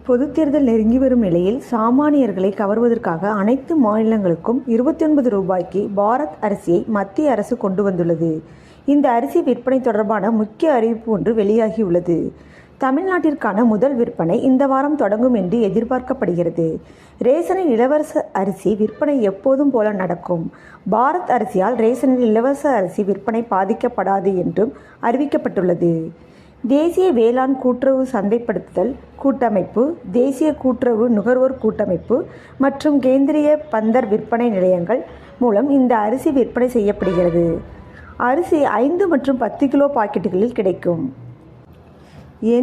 பொதுத் தேர்தல் நெருங்கி வரும் நிலையில் சாமானியர்களை கவர்வதற்காக அனைத்து மாநிலங்களுக்கும் 29 ரூபாய்க்கு பாரத் அரிசியை மத்திய அரசு கொண்டு வந்துள்ளது. இந்த அரிசி விற்பனை தொடர்பான முக்கிய அறிவிப்பு ஒன்று வெளியாகியுள்ளது. தமிழ்நாட்டிற்கான முதல் விற்பனை இந்த வாரம் தொடங்கும் என்று எதிர்பார்க்கப்படுகிறது. ரேஷனில் இலவச அரிசி விற்பனை எப்போதும் போல நடக்கும். பாரத் அரிசியால் ரேஷனில் இலவச அரிசி விற்பனை பாதிக்கப்படாது என்றும் அறிவிக்கப்பட்டுள்ளது. தேசிய வேளாண் கூட்டுறவு சந்தைப்படுத்துதல் கூட்டமைப்பு, தேசிய கூட்டுறவு நுகர்வோர் கூட்டமைப்பு மற்றும் கேந்திரிய பந்தர் விற்பனை நிலையங்கள் மூலம் இந்த அரிசி விற்பனை செய்யப்படுகிறது. அரிசி 5 மற்றும் 10 கிலோ பாக்கெட்டுகளில் கிடைக்கும்.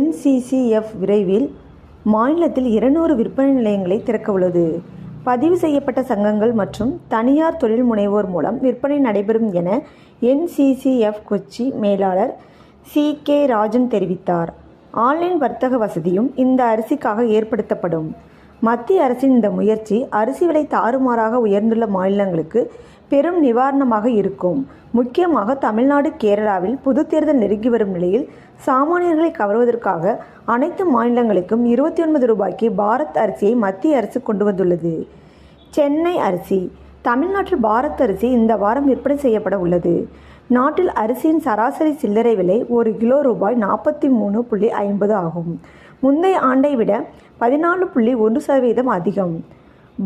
NCCF விரைவில் மாநிலத்தில் 200 விற்பனை நிலையங்களை திறக்க உள்ளது. பதிவு செய்யப்பட்ட சங்கங்கள் மற்றும் தனியார் தொழில் முனைவோர் மூலம் விற்பனை நடைபெறும் என NCCF கொச்சி மேலாளர் CK ராஜன் தெரிவித்தார். ஆன்லைன் வர்த்தக வசதியும் இந்த அரிசிக்காக ஏற்படுத்தப்படும். மத்திய அரசின் இந்த முயற்சி அரிசி விலை தாறுமாறாக உயர்ந்துள்ள மாநிலங்களுக்கு பெரும் நிவாரணமாக இருக்கும். முக்கியமாக தமிழ்நாடு, கேரளாவில் பொதுத் தேர்தல் நெருங்கி வரும் நிலையில் சாமானியர்களை கவர்வதற்காக அனைத்து மாநிலங்களுக்கும் 29 ரூபாய்க்கு பாரத் அரிசியை மத்திய அரசு கொண்டு வந்துள்ளது. சென்னை அரிசி. தமிழ்நாட்டில் பாரத் அரிசி இந்த வாரம் விற்பனை செய்யப்பட உள்ளது. நாட்டில் அரிசியின் சராசரி சில்லறை விலை 1 கிலோ ரூபாய் 43.50 ஆகும். முந்தைய ஆண்டை விட 14.1% அதிகம்.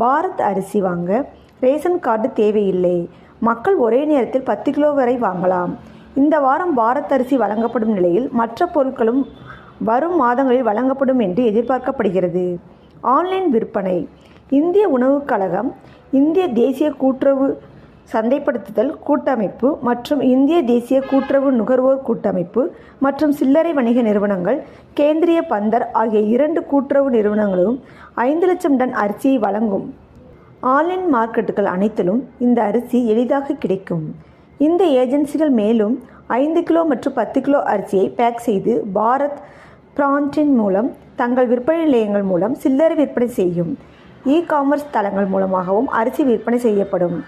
பாரத் அரிசி வாங்க ரேஷன் கார்டு தேவையில்லை. மக்கள் ஒரே நேரத்தில் 10 கிலோ வரை வாங்கலாம். இந்த வாரம் பாரத் அரிசி வழங்கப்படும் நிலையில் மற்ற பொருட்களும் வரும் மாதங்களில் வழங்கப்படும் என்று எதிர்பார்க்கப்படுகிறது. ஆன்லைன் விற்பனை. இந்திய உணவுக் கழகம், இந்திய தேசிய கூட்டுறவு சந்தைப்படுத்துதல் கூட்டமைப்பு மற்றும் இந்திய தேசிய கூட்டுறவு நுகர்வோர் கூட்டமைப்பு மற்றும் சில்லறை வணிக நிறுவனங்கள், கேந்திரிய பந்தர் ஆகிய 2 கூட்டுறவு நிறுவனங்களும் 5 லட்சம் டன் அரிசியை வழங்கும். ஆன்லைன் மார்க்கெட்டுகள் அனைத்திலும் இந்த அரிசி எளிதாக கிடைக்கும். இந்த ஏஜென்சிகள் மேலும் 5 கிலோ மற்றும் 10 கிலோ அரிசியை பேக் செய்து பாரத் பிராண்டின் மூலம் தங்கள் விற்பனை நிலையங்கள் மூலம் சில்லறை விற்பனை செய்யும். இ-காமர்ஸ் தளங்கள் மூலமாகவும் அரிசி விற்பனை செய்யப்படும்.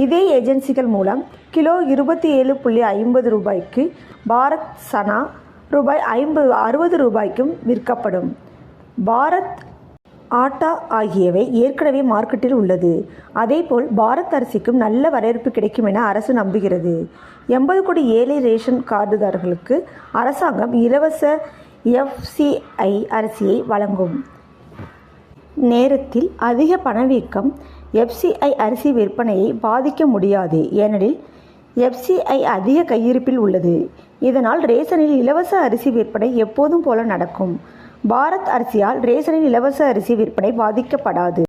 இதே ஏஜென்சிகள் மூலம் கிலோ 27.50 ரூபாய்க்கு பாரத் சனா ரூபாய் 60 ரூபாய்க்கும் விற்கப்படும். பாரத் ஆட்டா ஆகியவை ஏற்கனவே மார்க்கெட்டில் உள்ளது. அதேபோல் பாரத் அரிசிக்கும் நல்ல வரவேற்பு கிடைக்கும் என அரசு நம்புகிறது. 80 கோடி ஏழை ரேஷன் கார்டுதாரர்களுக்கு அரசாங்கம் இலவச FCI அரிசியை வழங்கும் நேரத்தில் அதிக பணவீக்கம் FCI அரிசி விற்பனையை பாதிக்க முடியாது. ஏனெனில் FCI அதிக கையிருப்பில் உள்ளது. இதனால் ரேஷனில் இலவச அரிசி விற்பனை எப்போதும் போல நடக்கும். பாரத் அரிசியால் ரேஷனில் இலவச அரிசி விற்பனை பாதிக்கப்படாது.